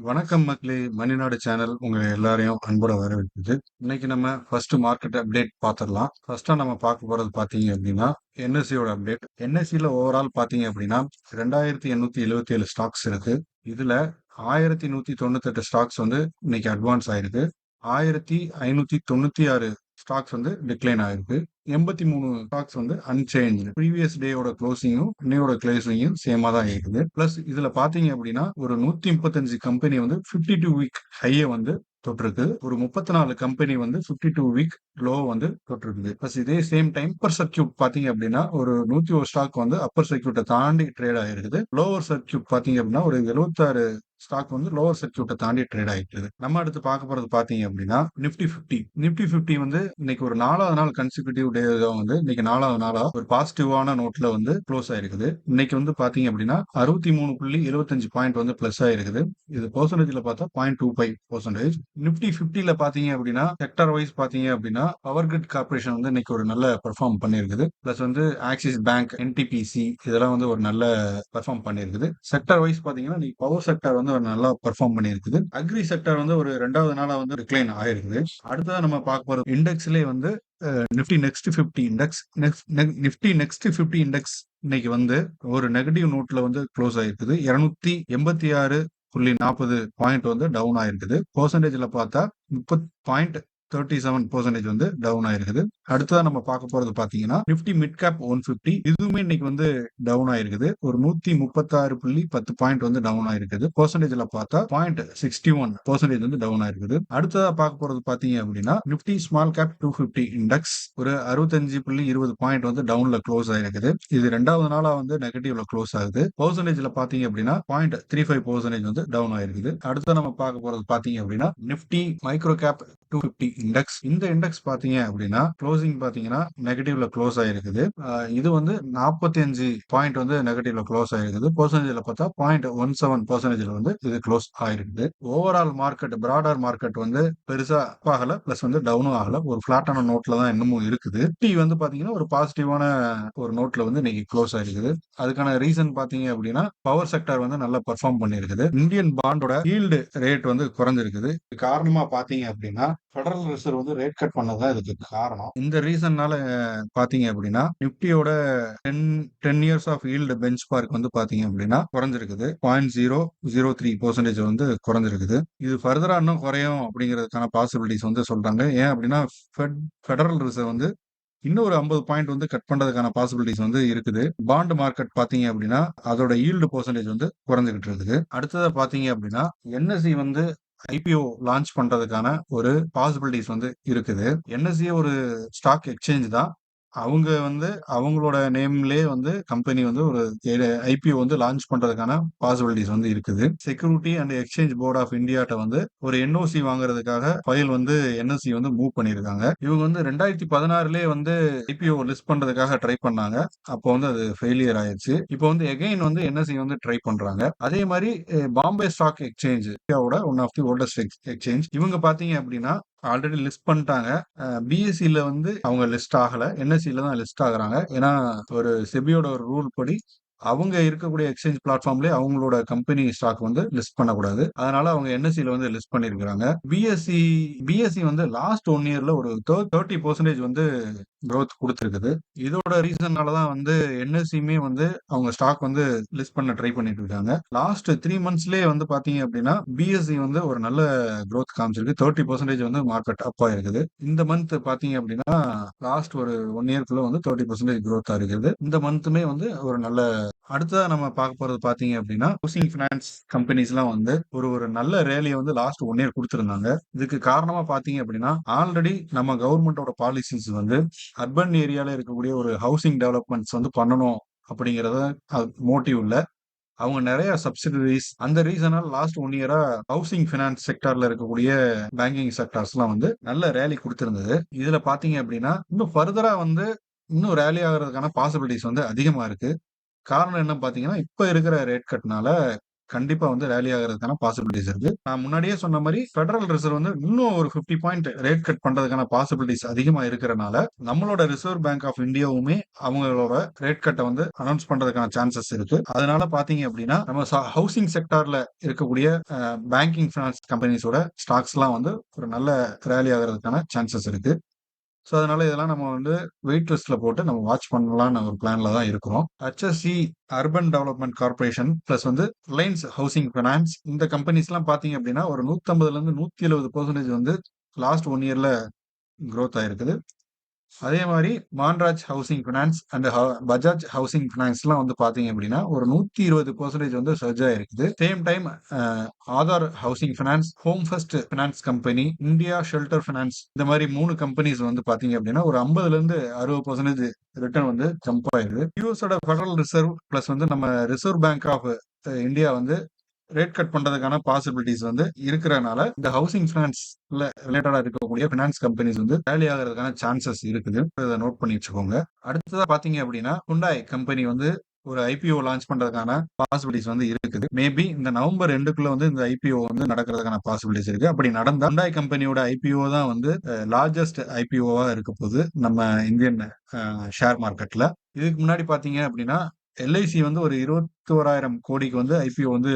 வணக்கம் மக்களே! மணிநாடு சேனல் உங்க எல்லாரையும் அன்போட வரவேற்குது. இன்னைக்கு நம்ம ஃபர்ஸ்ட் மார்க்கெட் அப்டேட் பார்த்துடலாம். ஃபர்ஸ்ட்டா நம்ம பார்க்க போறது பார்த்தீங்க அப்படின்னா, என்எஸ்சியோட அப்டேட். என்எஸ்சில ஓவரால் பார்த்தீங்க அப்படின்னா, 2877 ஸ்டாக்ஸ் இருக்கு. இதுல 1198 ஸ்டாக்ஸ் வந்து இன்னைக்கு அட்வான்ஸ் ஆயிருக்கு. 1596 ஸ்டாக்ஸ் வந்து டிக்ளைன் ஆயிருக்கு. 83 ஸ்டாக்ஸ் வந்து அன்சேஞ்ச்டு. ப்ரீவியஸ் டேயோட க்ளோசிங்கும் இன்னையோட க்ளோசிங்கும் சேமா தான் இருக்குது. பிளஸ் இதுல பாத்தீங்க அப்படின்னா ஒரு 135 கம்பெனி வந்து 52 வீக் ஹையை வந்து தொட்டிருக்கு. ஒரு 34 கம்பெனி வந்து 52 வீக் லோ வந்து தொட்டிருக்குது. பிளஸ் இதே சேம் டைம் அப்பர் சர்க்கியூட் பாத்தீங்க அப்படின்னா ஒரு 101 ஸ்டாக் வந்து அப்பர் சர்க்கியூட்டை தாண்டி ட்ரேட் ஆயிருக்குது. லோவர் சர்க்கியூட் பாத்தீங்க அப்படின்னா ஒரு 76 ஸ்டாக் வந்து லோவர் சர்க்கியூட்டை தாண்டி ட்ரேட் ஆயிட்டு. நம்ம அடுத்து பார்க்க போறது பாத்தீங்க அப்படின்னா நிப்டி 50 வந்து இன்னைக்கு ஒரு 4வது நாள் கன்சிக்யூட்டிவ் டே தான் வந்து இன்னைக்கு 4வது நாளா ஒரு பாசிட்டிவான நோட்ல வந்து க்ளோஸ் ஆயிருக்குது. இன்னைக்கு வந்து பாத்தீங்க அப்படின்னா 63.75 பாயிண்ட் வந்து பிளஸ் ஆயிருக்குது. இது பெர்சன்டேஜ்ல பார்த்தா 0.25%. நிப்டி 50ல பாத்தீங்க அப்படின்னா செக்டர் வைஸ் பாத்தீங்க அப்படின்னா பவர் கிரிட் கார்பரேஷன் வந்து இன்னைக்கு ஒரு நல்ல பெர்ஃபார்ம் பண்ணிருக்குது. பிளஸ் வந்து ஆக்சிஸ் பேங்க், என்டிபிசி இதெல்லாம் வந்து ஒரு நல்ல பெர்ஃபார்ம் பண்ணிருக்குது. செக்டர் வைஸ் பாத்தீங்கன்னா நீ பவர் செக்டர் வந்து ஒரு நல்லா பெர்ஃபார்ம் பண்ணிருக்குது. அக்ரி செக்டர் வந்து ஒரு 2வது நாளா வந்து டிக்ளைன் ஆயிருக்குது. அடுத்ததான் நம்ம பார்க்க போறது இண்டெக்ஸ்லயே வந்து Nifty next 50 index Nifty next 50 index இன்னைக்கு வந்து ஒரு நெகட்டிவ் நோட்ல வந்து க்ளோஸ் ஆயிருக்குது. 286.40 பாயிண்ட் வந்து டவுன் ஆயிருக்குது. பெர்சன்டேஜ்ல பார்த்தா 30.37% வந்து டவுன் ஆயிருக்குது. அடுத்ததா நம்ம பார்க்க போறது பாத்தீங்கன்னா நிப்டி மிட் கேப் 150 இதுவுமே இன்னைக்கு வந்து டவுன் ஆயிருக்குது. ஒரு 136.10 பாயிண்ட் வந்து டவுன் ஆயிருக்குது. பெர்சன்டேஜ்ல பார்த்தா 0.61% வந்து டவுன் ஆயிருக்குது. அடுத்ததா பார்க்க போறது பாத்தீங்க அப்படின்னா நிப்டி ஸ்மால் கேப் 250 இண்டெக்ஸ் ஒரு 65.20 பாயிண்ட் வந்து டவுன்ல க்ளோஸ் ஆயிருக்குது. இது 2வது நாளா வந்து நெகட்டிவ்ல க்ளோஸ் ஆகுது. பெர்சன்டேஜ்ல பாத்தீங்க அப்படின்னா 0.35% வந்து டவுன் ஆயிருக்குது. அடுத்து நம்ம பார்க்க போறது பாத்தீங்க அப்படின்னா நிப்டி மைக்ரோ கேப் 250 இண்டெக்ஸ். இந்த இண்டெக்ஸ் பாத்தீங்க அப்படின்னா க்ளோசிங் பாத்தீங்கன்னா நெகட்டிவ்ல க்ளோஸ் ஆயிருக்குது. இது வந்து 45 பாயிண்ட் வந்து நெகட்டிவ்ல க்ளோஸ் ஆயிருக்குது. பெர்சன்டேஜ்ல பார்த்தா 0.17% வந்து இது க்ளோஸ் ஆயிருக்குது. ஓவரால் மார்க்கெட் பிராடர் மார்க்கெட் வந்து பெருசா அப் ஆகல, பிளஸ் வந்து டவுனும் ஆகல. ஒரு பிளாட்டான நோட்ல தான் இன்னமும் இருக்குது. நிப்டி வந்து பாத்தீங்கன்னா ஒரு பாசிட்டிவான ஒரு நோட்ல வந்து இன்னைக்கு க்ளோஸ் ஆயிருக்குது. அதுக்கான ரீசன் பாத்தீங்க அப்படின்னா பவர் செக்டர் வந்து நல்லா பெர்ஃபார்ம் பண்ணிருக்குது. இந்தியன் பாண்டோட ஈல்டு ரேட் வந்து குறைஞ்சிருக்குது. காரணமா பாத்தீங்க அப்படின்னா ஃபெடரல் ரிசர்வ் வந்து ரேட் கட் பண்ணதான் இதுக்கு காரணம். இந்த ரீசன்னால பாத்தீங்க அப்படின்னா நிப்டியோட 10 years of yield benchmark வந்து பாத்தீங்க அப்படின்னா குறைஞ்சிருக்குது. 0.003% வந்து குறைஞ்சிருக்குது. இது ஃபர்தரா இன்னும் குறையும் அப்படிங்கிறதுக்கான பாசிபிலிட்டிஸ் வந்து சொல்றாங்க. ஏன் அப்படின்னா ஃபெடரல் ரிசர்வ் வந்து இன்னொரு 50 பாயிண்ட் வந்து கட் பண்றதுக்கான பாசிபிலிட்டிஸ் வந்து இருக்குது. பாண்ட் மார்க்கெட் பாத்தீங்க அப்படின்னா அதோட ஈல்டு பெர்சன்டேஜ் வந்து குறைஞ்சிட்டு இருக்குது. அடுத்ததா பாத்தீங்க அப்படின்னா என்எஸ்சி வந்து ஐபிஓ லான்ச் பண்றதுக்கான ஒரு பாசிபிலிட்டிஸ் வந்து இருக்குது. என்எஸ்சி ஒரு ஸ்டாக் எக்ஸ்சேஞ்ச் தான். அவங்க வந்து அவங்களோட நேம்லயே வந்து கம்பெனி வந்து ஒரு ஐபிஓ வந்து லான்ச் பண்றதுக்கான பாசிபிலிட்டிஸ் வந்து இருக்குது. Security and exchange board of இந்தியாட்ட வந்து ஒரு என்ஓசி வாங்குறதுக்காக ஃபைல் வந்து என்எஸ்சி வந்து மூவ் பண்ணிருக்காங்க. இவங்க வந்து 2016லயே வந்து ஐபிஓ லிஸ்ட் பண்றதுக்காக ட்ரை பண்ணாங்க. அப்போ வந்து அது ஃபெயிலியர் ஆயிருச்சு. இப்போ வந்து எகைன் வந்து என்எஸ்சி வந்து ட்ரை பண்றாங்க. அதே மாதிரி பாம்பே ஸ்டாக் எக்ஸ்சேஞ்ச் இந்தியாவோட one of the oldest exchange. இவங்க பாத்தீங்க அப்படின்னா ஆல்ரெடி லிஸ்ட் பண்ணிட்டாங்க. பிஎஸ்சில வந்து அவங்க லிஸ்ட் ஆகல, என்எஸ்சில தான் லிஸ்ட் ஆகுறாங்க. ஏன்னா ஒரு செபியோட ஒரு ரூல் படி அவங்க இருக்கக்கூடிய எக்ஸ்சேஞ்ச் பிளாட்ஃபார்ம்லயே அவங்களோட கம்பெனி ஸ்டாக் வந்து லிஸ்ட் பண்ணக்கூடாது. அதனால அவங்க என்எஸ்சில வந்து லிஸ்ட் பண்ணிருக்காங்க. பிஎஸ்சி வந்து லாஸ்ட் 1 இயர்ல ஒரு 30% வந்து growth கொடுத்திருக்குது. இதோட ரீசன்னால தான் வந்து என்எஸ்சியுமே வந்து அவங்க ஸ்டாக் வந்து லிஸ்ட் பண்ண ட்ரை பண்ணிட்டு இருக்காங்க. லாஸ்ட் 3 மந்த்ஸ்லயே வந்து பாத்தீங்க அப்படின்னா பிஎஸ்சி வந்து ஒரு நல்ல growth காமிச்சிருக்கு. 30% வந்து மார்க்கெட் அப் ஆயிருக்குது. இந்த மந்த் பாத்தீங்க அப்படின்னா லாஸ்ட் ஒரு 1 இயர்க்குள்ள வந்து 30% growth இருக்குது. இந்த மந்த்துமே வந்து ஒரு நல்ல. அடுத்ததா நம்ம பார்க்க போறது பாத்தீங்க அப்படின்னா ஹவுசிங் பினான்ஸ் கம்பெனிஸ் எல்லாம் வந்து ஒரு நல்ல ரேலியை வந்து லாஸ்ட் 1 இயர் கொடுத்திருந்தாங்க. இதுக்கு காரணமா பாத்தீங்க அப்படின்னா ஆல்ரெடி நம்ம கவர்மெண்டோட பாலிசிஸ் வந்து அர்பன் ஏரியால இருக்கக்கூடிய ஒரு ஹவுசிங் டெவலப்மெண்ட்ஸ் வந்து பண்ணணும் அப்படிங்கறத மோட்டிவ் இல்ல. அவங்க நிறைய சப்சிடரிஸ் அந்த ரீசனால் லாஸ்ட் 1 இயரா ஹவுசிங் பினான்ஸ் செக்டார்ல இருக்கக்கூடிய பேங்கிங் செக்டார்ஸ் எல்லாம் வந்து நல்ல ரேலி கொடுத்திருந்தது. இதுல பாத்தீங்க அப்படின்னா இன்னும் ஃபர்தரா வந்து இன்னும் ரேலி ஆகிறதுக்கான பாசிபிலிட்டிஸ் வந்து அதிகமா இருக்கு. காரணம் என்ன பாத்தீங்கன்னா இப்ப இருக்கிற ரேட் கட்னால கண்டிப்பா வந்து ரேலி ஆகிறதுக்கான பாசிபிலிட்டிஸ் இருக்கு. நான் முன்னாடியே சொன்ன மாரி ஃபெடரல் ரிசர்வ் வந்து இன்னும் ஒரு 50 பாயிண்ட் ரேட் கட் பண்றதுக்கான பாசிபிலிட்டிஸ் அதிகமா இருக்கறனால, நம்மளோட ரிசர்வ் பேங்க் ஆஃப் இந்தியாவுமே அவங்களோட ரேட் கட்ட வந்து அனௌன்ஸ் பண்றதுக்கான சான்சஸ் இருக்கு. அதனால பார்த்தீங்க அப்படின்னா, நம்ம ஹவுசிங் செக்டார்ல இருக்கக்கூடிய பேங்கிங் ஃபினான்ஸ் கம்பெனிஸோட ஸ்டாக்ஸ்லாம் வந்து ஒரு நல்ல ரேலி ஆகுறதுக்கான சான்சஸ் இருக்கு. ஸோ அதனால இதெல்லாம் நம்ம வந்து வெயிட் லிஸ்ட்ல போட்டு நம்ம வாட்ச் பண்ணலாம்னு ஒரு பிளான்ல தான் இருக்கிறோம். HSC urban development corporation plus வந்து ரிலையன்ஸ் ஹவுசிங் ஃபைனான்ஸ் இந்த கம்பெனிஸ்லாம் பார்த்தீங்க அப்படின்னா ஒரு 150லேருந்து 170% வந்து லாஸ்ட் 1 இயர்ல growth ஆயிருக்குது. அதே மாதிரி மான்ராஜ் housing finance and Bajaj housing ஃபினான்ஸ்லாம் வந்து பாத்தீங்க அப்படின்னா ஒரு 120% வந்து சர்ஜ் ஆயிருக்குது. Same time Aadhaar housing finance, home first finance company, India shelter finance இந்த மாதிரி 3 கம்பெனிஸ் வந்து பாத்தீங்க அப்படின்னா ஒரு 50ல இருந்து 60% ரிட்டர்ன் வந்து ஜம்ப் ஆயிருது. யூஎஸோட ஃபெடரல் ரிசர்வ் பிளஸ் வந்து நம்ம ரிசர்வ் பேங்க் ஆஃப் இந்தியா வந்து ரேட் கட் பண்றதுக்கான பாசிபிலிட்டிஸ் வந்து இருக்கிறனால இந்த ஹவுசிங் ஃபினான்ஸ்ல ரிலேட்டடா இருக்கக்கூடிய ஃபினான்ஸ் கம்பெனிஸ் வந்து ரேலி ஆகிறதுக்கான சான்சஸ் இருக்குது. இதை நோட் பண்ணி வச்சுக்கோங்க. அடுத்ததா பாத்தீங்க அப்படின்னா ஹுண்டாய் கம்பெனி வந்து ஒரு ஐபிஓ லான்ச் பண்றதுக்கான பாசிபிலிட்டிஸ் வந்து இருக்குது. மேபி இந்த நவம்பர் எண்டுக்குள்ள வந்து இந்த ஐபிஓ வந்து நடக்கிறதுக்கான பாசிபிலிட்டிஸ் இருக்கு. அப்படி நடந்தா ஹுண்டாய் கம்பெனியோட ஐபிஓ தான் வந்து லார்ஜஸ்ட் ஐபிஓவா இருக்க போகுது நம்ம இந்தியன் ஷேர் மார்க்கெட்ல. இதுக்கு முன்னாடி பாத்தீங்க அப்படின்னா எல்ஐசி வந்து ஒரு 21,000 கோடிக்கு வந்து ஐபிஓ வந்து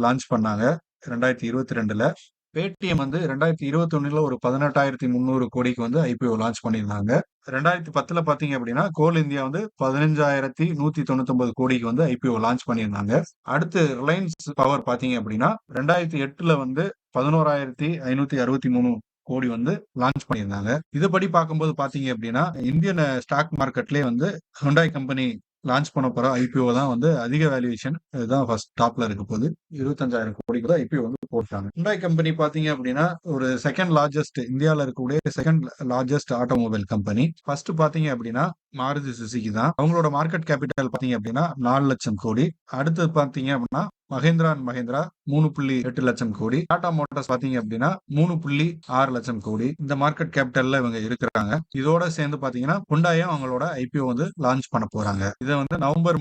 லான்ச் பண்ணாங்க 2022ல. பேடிஎம் வந்து 2021ல ஒரு 18,300 கோடிக்கு வந்து ஐபிஓ லான்ச் பண்ணியிருந்தாங்க. 2010ல பாத்தீங்க அப்படின்னா கோல் இந்தியா வந்து 15,199 கோடிக்கு வந்து ஐபிஓ லான்ச் பண்ணியிருந்தாங்க. அடுத்து ரிலையன்ஸ் பவர் பாத்தீங்க அப்படின்னா 2008ல வந்து 11,563 கோடி வந்து லான்ச் பண்ணியிருந்தாங்க. இதுபடி பார்க்கும்போது பாத்தீங்க அப்படின்னா இந்தியன் ஸ்டாக் மார்க்கெட்லயே வந்து ஹுண்டாய் கம்பெனி லான்ச் பண்ண போற ஐபிஓ தான் வந்து அதிக வேல்யூவேஷன். இதுதான் ஃபர்ஸ்ட் டாப்ல இருக்க போது 25,000 கோடிக்கு தான் ஐபிஓ வந்து போட்டாங்க. ஹுண்டாய் கம்பெனி பாத்தீங்க அப்படின்னா ஒரு செகண்ட் லார்ஜஸ்ட் இந்தியாவில் இருக்கக்கூடிய second largest automobile company. First பாத்தீங்க அப்படின்னா மாருதி சுசுகி தான். அவங்களோட மார்க்கெட் கேபிட்டல் பாத்தீங்க அப்படின்னா 4 லட்சம் கோடி. அடுத்து பாத்தீங்க அப்படின்னா மஹேந்திரா அண்ட் மஹேந்திரா 3.8 லட்சம் கோடி. டாடா மோட்டார்ஸ் பாத்தீங்க அப்படின்னா 3.6 லட்சம் கோடி. இந்த மார்க்கெட் கேபிட்டல்ல இவங்க இருக்கிறாங்க. இதோட சேர்ந்து பாத்தீங்கன்னா ஹுண்டாயும் அவங்களோட ஐபிஓ வந்து லான்ச் பண்ண போறாங்க. இதை வந்து நவம்பர்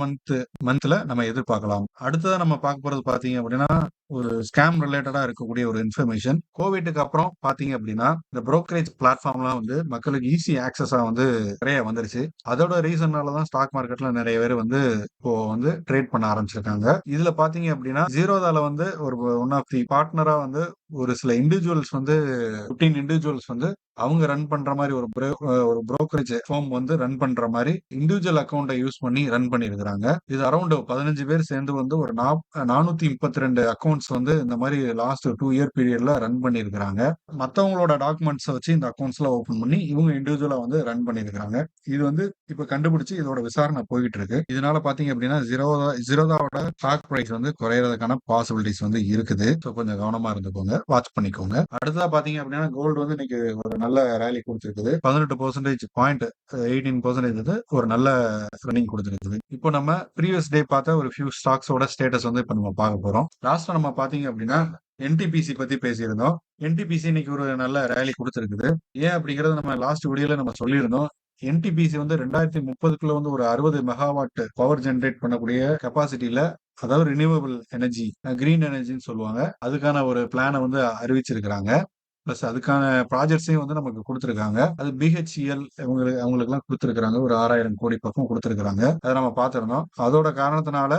மந்த்ல நம்ம எதிர்பார்க்கலாம். அடுத்ததான் நம்ம பார்க்க போறது பாத்தீங்க அப்படின்னா ஒரு ஸ்கேம் ரிலேட்டடா இருக்கக்கூடிய ஒரு இன்ஃபர்மேஷன். கோவிட்டுக்கு அப்புறம் பாத்தீங்க அப்படின்னா இந்த புரோக்கரேஜ் பிளாட்ஃபார்ம்லாம் வந்து மக்களுக்கு ஈஸி ஆக்சஸா வந்து நிறைய வந்துருச்சு. அதோட ரீசன்னால தான் ஸ்டாக் மார்க்கெட்ல நிறைய பேர் வந்து இப்போ வந்து ட்ரேட் பண்ண ஆரம்பிச்சிருக்காங்க. இதுல பாத்தீங்க அப்படின்னா ஜீரோதால வந்து ஒரு ஒன் ஆஃப் தி பார்ட்னரா வந்து ஒரு சில இண்டிவிஜுவல்ஸ் வந்து 15 இண்டிவிஜுவல்ஸ் வந்து அவங்க ரன் பண்ற மாதிரி ஒரு புரோக்கரேஜ் ஃபார்ம் வந்து ரன் பண்ற மாதிரி இண்டிவிஜுவல் அக்கௌண்ட்டை யூஸ் பண்ணி ரன் பண்ணிருக்காங்க. இது அரௌண்ட் 15 பேர் சேர்ந்து வந்து ஒரு 432 அக்கௌண்ட்ஸ் வந்து இந்த மாதிரி லாஸ்ட் 2 இயர் பீரியட்ல ரன் பண்ணிருக்காங்க. மத்தவங்களோட டாக்குமெண்ட்ஸ் வச்சு இந்த அக்கௌண்ட்ஸ்ல ஓபன் பண்ணி இவங்க இண்டிவிஜுவலா வந்து ரன் பண்ணிருக்காங்க. இது வந்து இப்ப கண்டுபிடிச்சு இதோட விசாரணை போயிட்டு இருக்கு. இதனால பாத்தீங்க அப்படின்னா ஜீரோதாவோட ஸ்டாக் பிரைஸ் வந்து குறையறதுக்கான பாசிபிலிட்டிஸ் வந்து இருக்குது. ஸோ கொஞ்சம் கவனமா இருந்துக்கோங்க, வாட்ச் பண்ணிக்கோங்க. அடுத்ததா பாத்தீங்க அப்படின்னா கோல்டு வந்து இன்னைக்கு ஒரு நல்ல ரேலி கொடுத்திருக்குது. 18% பாயிண்ட் 18% வந்து ஒரு நல்ல ரன்னிங் கொடுத்திருக்குது. இப்போ நம்ம ப்ரீவியஸ் டே பார்த்த ஒரு ஃபியூ ஸ்டாக்ஸோட ஸ்டேட்டஸ் வந்து இப்ப நம்ம பார்க்க போறோம். லாஸ்டா நம்ம பாத்தீங்க அப்படின்னா என்டிபிசி பத்தி பேசியிருந்தோம். என்டிபிசி இன்னைக்கு ஒரு நல்ல ரேலி கொடுத்திருக்குது. ஏன் அப்படிங்கறது நம்ம லாஸ்ட் வீடியோல நம்ம சொல்லியிருந்தோம். என்டிபிசி வந்து 2030க்குள்ள வந்து ஒரு 60 மெகாவாட் பவர் ஜெனரேட் பண்ணக்கூடிய கெப்பாசிட்டியில, அதாவது ரினியூவபிள் எனர்ஜி, கிரீன் எனர்ஜின்னு சொல்லுவாங்க, அதுக்கான ஒரு பிளானை வந்து அறிவிச்சிருக்கிறாங்க. பிளஸ் அதுக்கான ப்ராஜெக்ட்ஸையும் வந்து நமக்கு கொடுத்துருக்காங்க. அது பிஹெச்இஎல் அவங்களுக்கு எல்லாம் கொடுத்துருக்காங்க. ஒரு 6,000 கோடி பக்கம் கொடுத்துருக்காங்க. அதை நம்ம பார்த்திருந்தோம். அதோட காரணத்தினால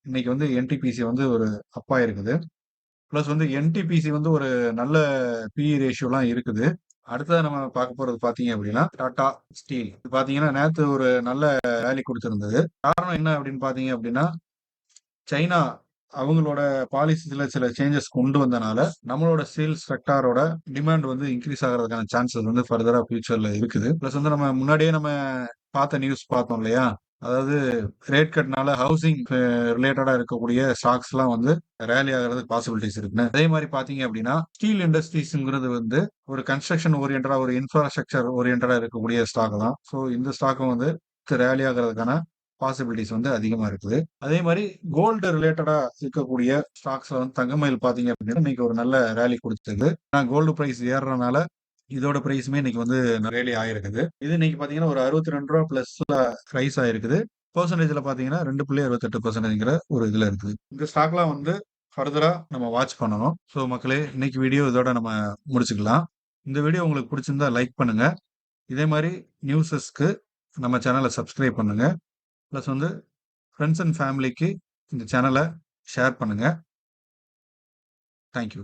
இன்னைக்கு வந்து என்டிபிசி வந்து ஒரு அப்பா இருக்குது. பிளஸ் வந்து என்டிபிசி வந்து ஒரு நல்ல பிஇ ரேஷியோலாம் இருக்குது. அடுத்தது நம்ம பார்க்க போறது பாத்தீங்க அப்படின்னா டாடா ஸ்டீல். பாத்தீங்கன்னா நேத்து ஒரு நல்ல ரேலி கொடுத்திருந்தது. காரணம் என்ன அப்படின்னு பாத்தீங்க அப்படின்னா சைனா அவங்களோட பாலிசிஸ்ல சில சேஞ்சஸ் கொண்டு வந்தனால நம்மளோட சேல்ஸ் செக்டாரோட டிமாண்ட் வந்து இன்க்ரீஸ் ஆகிறதுக்கான சான்சஸ் வந்து ஃபர்தரா ஃபியூச்சர்ல இருக்குது. பிளஸ் வந்து நம்ம முன்னாடியே நம்ம பார்த்த நியூஸ் பார்த்தோம் இல்லையா, அதாவது ரேட் கட்னால ஹவுசிங் ரிலேட்டடா இருக்கக்கூடிய ஸ்டாக்ஸ் எல்லாம் வந்து ரேலி ஆகிறதுக்கு பாசிபிலிட்டிஸ் இருக்குன்னு. அதே மாதிரி பாத்தீங்க அப்படின்னா ஸ்டீல் இண்டஸ்ட்ரீஸ்ங்கிறது வந்து ஒரு கன்ஸ்ட்ரக்ஷன் ஓரியன்டா, ஒரு இன்ஃப்ராஸ்ட்ரக்சர் ஓரியன்டா இருக்கக்கூடிய ஸ்டாக் தான். ஸோ இந்த ஸ்டாக்கும் வந்து ரேலி ஆகிறதுக்கான பாசிபிலிட்டிஸ் வந்து அதிகமா இருக்குது. அதே மாதிரி கோல்டு ரிலேட்டடா இருக்கக்கூடிய ஸ்டாக்ஸ்ல வந்து தங்கமயில் பாத்தீங்க அப்படின்னா இன்னைக்கு ஒரு நல்ல ரேலி கொடுத்துருக்கு. கோல்டு பிரைஸ் ஏறுறதுனால இதோட பிரைஸுமே இன்னைக்கு வந்து ரேலி ஆயிருக்குது. இது இன்னைக்கு பாத்தீங்கன்னா ஒரு 62 ரூபா பிளஸ்ல ரைஸ் ஆயிருக்குது. பெர்சன்டேஜ்ல பாத்தீங்கன்னா 2.68% ஒரு இதுல இருக்குது. இந்த ஸ்டாக்லாம் வந்து ஃபர்தரா நம்ம வாட்ச் பண்ணணும். ஸோ மக்களே, இன்னைக்கு வீடியோ இதோட நம்ம முடிச்சுக்கலாம். இந்த வீடியோ உங்களுக்கு பிடிச்சிருந்தா லைக் பண்ணுங்க. இதே மாதிரி நியூஸஸ்க்கு நம்ம சேனலை சப்ஸ்கிரைப் பண்ணுங்க. ப்ளஸ் வந்து ஃப்ரெண்ட்ஸ் அண்ட் ஃபேமிலிக்கு இந்த சேனலை ஷேர் பண்ணுங்க. தேங்க்யூ.